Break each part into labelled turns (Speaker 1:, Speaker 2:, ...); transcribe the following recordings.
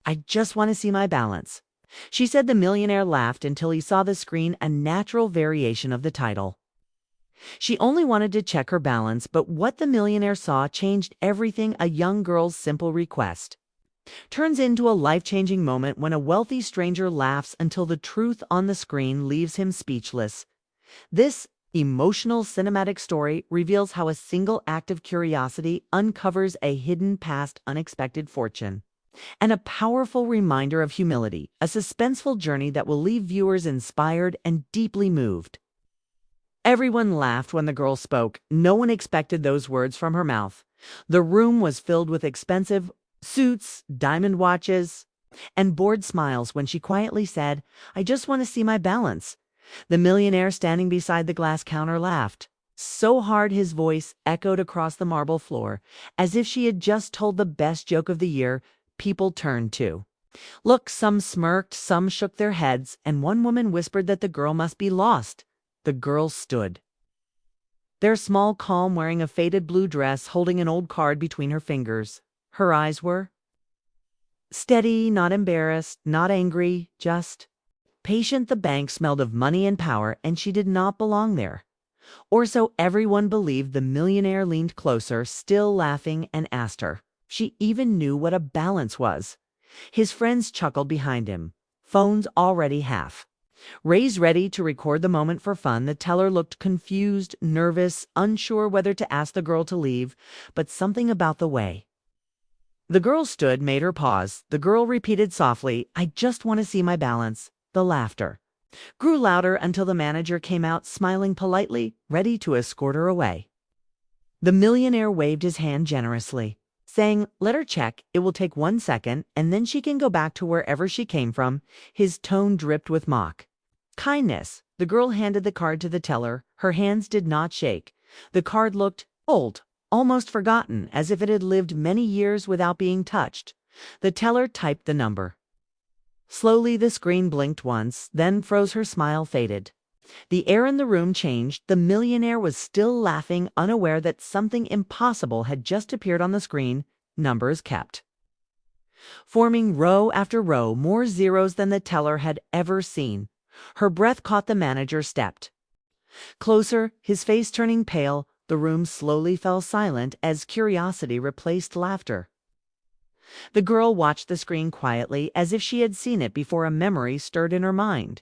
Speaker 1: I just want to see my balance. She said. The millionaire laughed until he saw the screen, a natural variation of the title. She only wanted to check her balance, but what the millionaire saw changed everything. A young girl's simple request turns into a life-changing moment when a wealthy stranger laughs until the truth on the screen leaves him speechless. This emotional cinematic story reveals how a single act of curiosity uncovers a hidden past, unexpected fortune, and a powerful reminder of humility, a suspenseful journey that will leave viewers inspired and deeply moved. Everyone laughed when the girl spoke. No one expected those words from her mouth. The room was filled with expensive suits, diamond watches, and bored smiles when she quietly said, "I just want to see my balance." The millionaire standing beside the glass counter laughed so hard his voice echoed across the marble floor, as if she had just told the best joke of the year. People turned too. Look, some smirked, some shook their heads, and one woman whispered that the girl must be lost. The girl stood there, small, calm, wearing a faded blue dress, holding an old card between her fingers. Her eyes were steady, not embarrassed, not angry, just patient. The bank smelled of money and power, and she did not belong there. Or so everyone believed. The millionaire leaned closer, still laughing, and asked her. She even knew what a balance was. His friends chuckled behind him, phones already half raised, ready to record the moment for fun. The teller looked confused, nervous, unsure whether to ask the girl to leave, but something about the way the girl stood made her pause. The girl repeated softly, "I just want to see my balance." The laughter grew louder until the manager came out, smiling politely, ready to escort her away. The millionaire waved his hand generously, saying, "Let her check. It will take 1 second, and then she can go back to wherever she came from." His tone dripped with mock kindness. The girl handed the card to the teller. Her hands did not shake. The card looked old, almost forgotten, as if it had lived many years without being touched. The teller typed the number. Slowly the screen blinked once, then froze. Her smile faded. The air in the room changed. The millionaire was still laughing, unaware that something impossible had just appeared on the screen. Numbers kept forming row after row, more zeros than the teller had ever seen. Her breath caught. The manager stepped closer, his face turning pale. The room slowly fell silent as curiosity replaced laughter. The girl watched the screen quietly, as if she had seen it before. A memory stirred in her mind.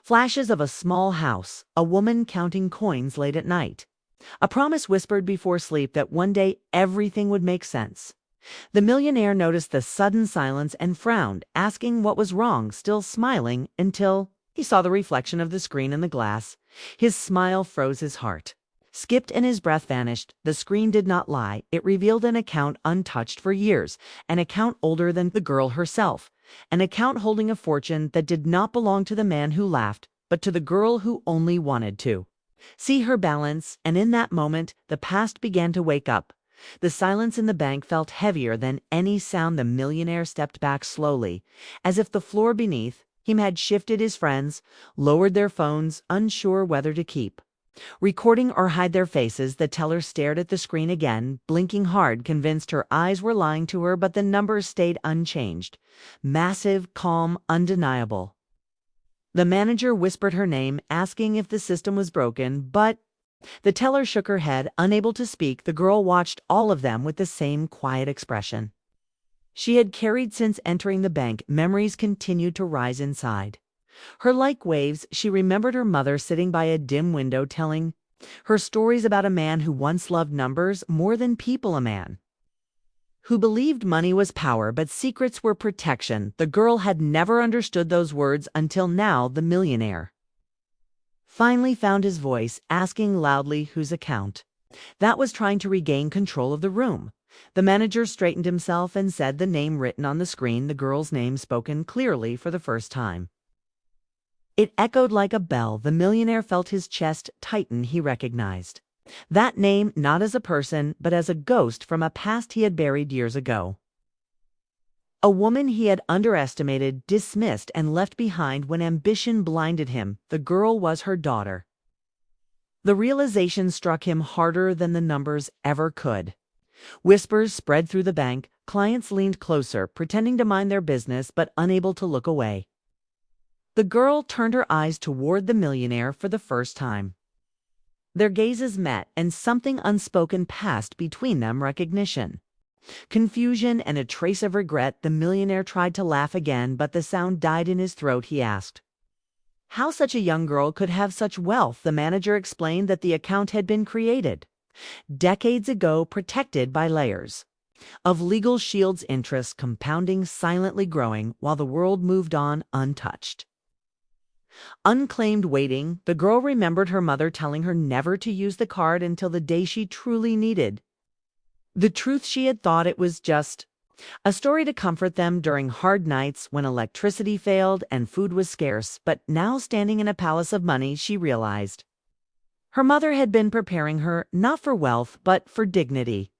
Speaker 1: Flashes of a small house, a woman counting coins late at night, a promise whispered before sleep that one day everything would make sense. The millionaire noticed the sudden silence and frowned, asking what was wrong, still smiling until he saw the reflection of the screen in the glass. His smile froze. His heart skipped and his breath vanished. The screen did not lie. It revealed an account untouched for years, an account older than the girl herself, an account holding a fortune that did not belong to the man who laughed, but to the girl who only wanted to see her balance. And in that moment, the past began to wake up. The silence in the bank felt heavier than any sound. The millionaire stepped back slowly, as if the floor beneath him had shifted. His friends lowered their phones, unsure whether to keep recording or hide their faces. The teller stared at the screen again, blinking hard, convinced her eyes were lying to her, but the numbers stayed unchanged. Massive, calm, undeniable. The manager whispered her name, asking if the system was broken, but the teller shook her head, unable to speak. The girl watched all of them with the same quiet expression she had carried since entering the bank. Memories continued to rise inside her like waves. She remembered her mother sitting by a dim window, telling her stories about a man who once loved numbers more than people, a man who believed money was power but secrets were protection. The girl had never understood those words until now. The millionaire finally found his voice, asking loudly whose account that was, trying to regain control of the room. The manager straightened himself and said the name written on the screen, the girl's name spoken clearly for the first time. It echoed like a bell. The millionaire felt his chest tighten. He recognized that name not as a person, but as a ghost from a past he had buried years ago. A woman he had underestimated, dismissed, and left behind when ambition blinded him. The girl was her daughter. The realization struck him harder than the numbers ever could. Whispers spread through the bank. Clients leaned closer, pretending to mind their business but unable to look away. The girl turned her eyes toward the millionaire for the first time. Their gazes met, and something unspoken passed between them: recognition. Confusion and a trace of regret. The millionaire tried to laugh again, but the sound died in his throat. He asked how such a young girl could have such wealth. The manager explained that the account had been created decades ago, protected by layers of legal shields, interest compounding, silently growing while the world moved on untouched. Unclaimed waiting. The girl remembered her mother telling her never to use the card until the day she truly needed the truth. She had thought it was just a story to comfort them during hard nights when electricity failed and food was scarce, but now, standing in a palace of money, she realized her mother had been preparing her not for wealth but for dignity.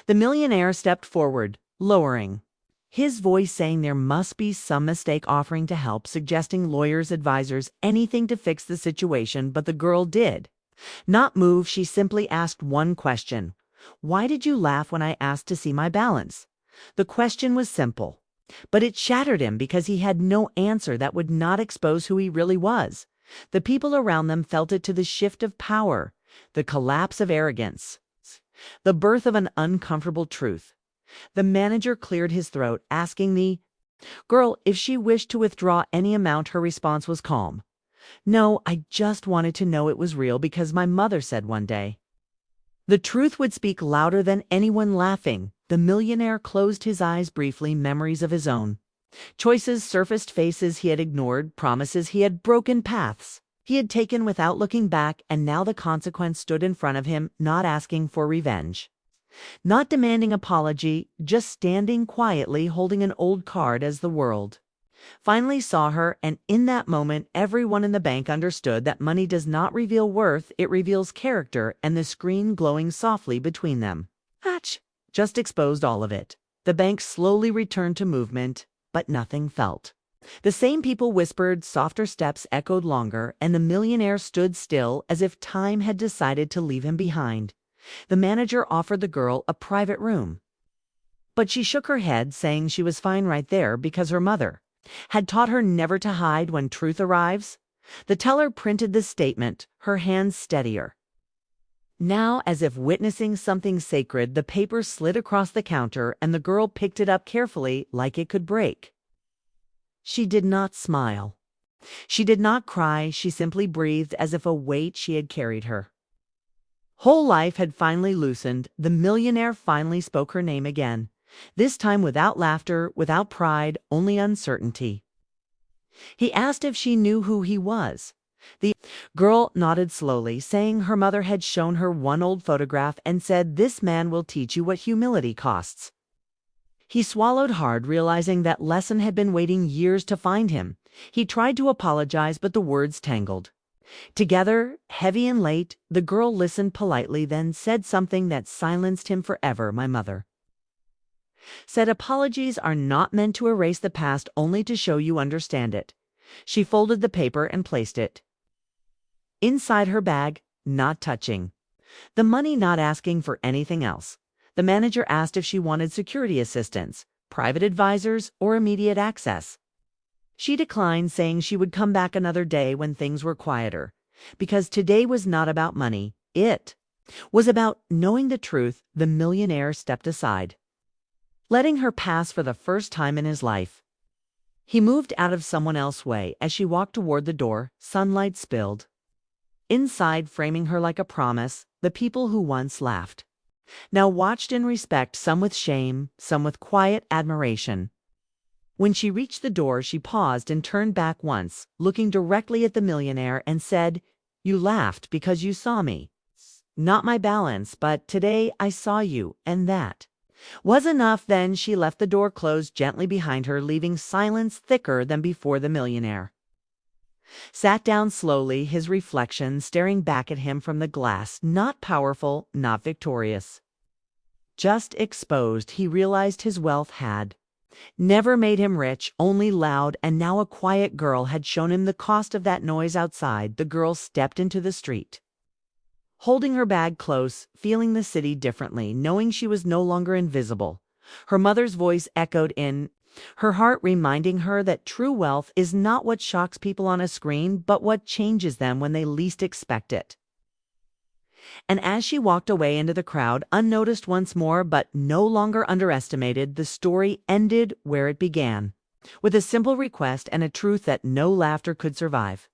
Speaker 1: The millionaire stepped forward, lowering his voice, saying there must be some mistake, offering to help, suggesting lawyers, advisors, anything to fix the situation. But the girl did not move. She simply asked one question: why did you laugh when I asked to see my balance? The question was simple, but it shattered him because he had no answer that would not expose who he really was. The people around them felt it too: the shift of power, the collapse of arrogance, the birth of an uncomfortable truth. The manager cleared his throat, asking the girl if she wished to withdraw any amount. Her response was calm: no, I just wanted to know it was real because my mother said one day the truth would speak louder than anyone. Laughing, the millionaire closed his eyes briefly. Memories of his own choices surfaced: faces he had ignored, promises he had broken, paths he had taken without looking back, and now the consequence stood in front of him, not asking for revenge, not demanding apology, just standing quietly, holding an old card. As the world finally saw her, and in that moment everyone in the bank understood that money does not reveal worth, it reveals character, and the screen glowing softly between them just exposed all of it. The bank slowly returned to movement, but nothing felt. The same people whispered, softer steps echoed longer, and the millionaire stood still as if time had decided to leave him behind. The manager offered the girl a private room, but she shook her head, saying she was fine right there because her mother had taught her never to hide when truth arrives. The teller printed the statement, her hands steadier. Now, as if witnessing something sacred, the paper slid across the counter, and the girl picked it up carefully, like it could break. She did not smile. She did not cry. She simply breathed, as if a weight she had carried her whole life had finally loosened. The millionaire finally spoke her name again, this time without laughter, without pride, only uncertainty. He asked if she knew who he was. The girl nodded slowly, saying her mother had shown her one old photograph and said, "This man will teach you what humility costs." He swallowed hard, realizing that lesson had been waiting years to find him. He tried to apologize, but the words tangled together, heavy and late. The girl listened politely, then said something that silenced him forever. "My mother said apologies are not meant to erase the past, only to show you understand it." She folded the paper and placed it inside her bag, not touching the money, not asking for anything else. The manager asked if she wanted security assistance, private advisors, or immediate access. She declined, saying she would come back another day when things were quieter, because today was not about money. It was about knowing the truth. The millionaire stepped aside, letting her pass for the first time in his life. He moved out of someone else's way. As she walked toward the door, sunlight spilled inside, framing her like a promise. The people who once laughed now watched in respect, some with shame, some with quiet admiration. When she reached the door, she paused and turned back once, looking directly at the millionaire, and said, "You laughed because you saw me. Not my balance, but today I saw you, and that was enough." Then she left, the door closed gently behind her, leaving silence thicker than before. The millionaire sat down slowly, his reflection staring back at him from the glass, not powerful, not victorious, just exposed. He realized his wealth had never made him rich, only loud, and now a quiet girl had shown him the cost of that noise outside. The girl stepped into the street, holding her bag close, feeling the city differently, knowing she was no longer invisible. Her mother's voice echoed in her heart, reminding her that true wealth is not what shocks people on a screen, but what changes them when they least expect it. And as she walked away into the crowd, unnoticed once more but no longer underestimated, the story ended where it began, with a simple request and a truth that no laughter could survive.